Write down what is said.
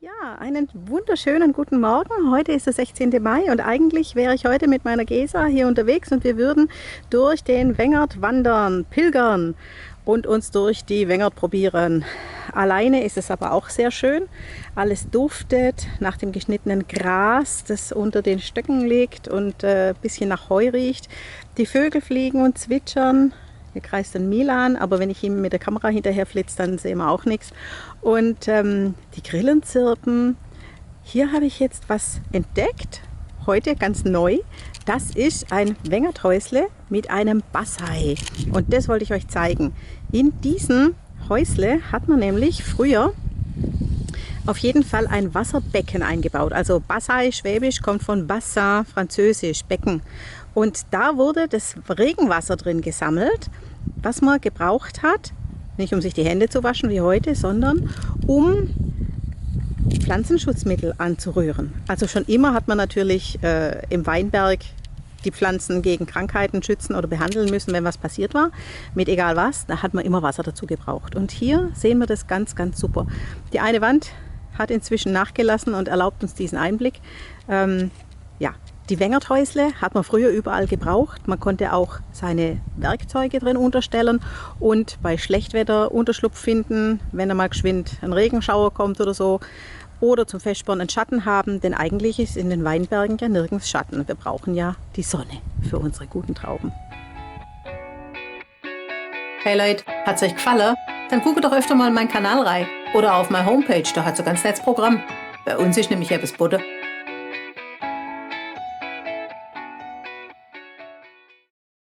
Ja, einen wunderschönen guten Morgen. Heute ist der 16. Mai und eigentlich wäre ich heute mit meiner Gesa hier unterwegs und wir würden durch den Wengert wandern, pilgern und uns durch die Wengert probieren. Alleine ist es aber auch sehr schön. Alles duftet nach dem geschnittenen Gras, das unter den Stöcken liegt und ein bisschen nach Heu riecht. Die Vögel fliegen und zwitschern. Hier kreist ein Milan, aber wenn ich ihm mit der Kamera hinterher flitze, dann sehen wir auch nichts. Und die Grillen zirpen. Hier habe ich jetzt was entdeckt, heute ganz neu. Das ist ein Wengerthäusle mit einem Bassei. Und das wollte ich euch zeigen. In diesem Häusle hat man nämlich früher auf jeden Fall ein Wasserbecken eingebaut. Also Bassei, Schwäbisch, kommt von Bassin, Französisch, Becken. Und da wurde das Regenwasser drin gesammelt, was man gebraucht hat, nicht um sich die Hände zu waschen wie heute, sondern um Pflanzenschutzmittel anzurühren. Also schon immer hat man natürlich im Weinberg die Pflanzen gegen Krankheiten schützen oder behandeln müssen, wenn was passiert war. Mit egal was, da hat man immer Wasser dazu gebraucht. Und hier sehen wir das ganz, ganz super. Die eine Wand hat inzwischen nachgelassen und erlaubt uns diesen Einblick. Ja, die Wengerthäusle hat man früher überall gebraucht. Man konnte auch seine Werkzeuge drin unterstellen und bei Schlechtwetter Unterschlupf finden, wenn da mal geschwind ein Regenschauer kommt oder so. Oder zum Festsparen einen Schatten haben, denn eigentlich ist in den Weinbergen ja nirgends Schatten. Wir brauchen ja die Sonne für unsere guten Trauben. Hey Leute, hat's euch gefallen? Dann guckt doch öfter mal in meinen Kanal rein. Oder auf meine Homepage, da hat so ganz nettes Programm. Bei uns ist nämlich etwas Butter.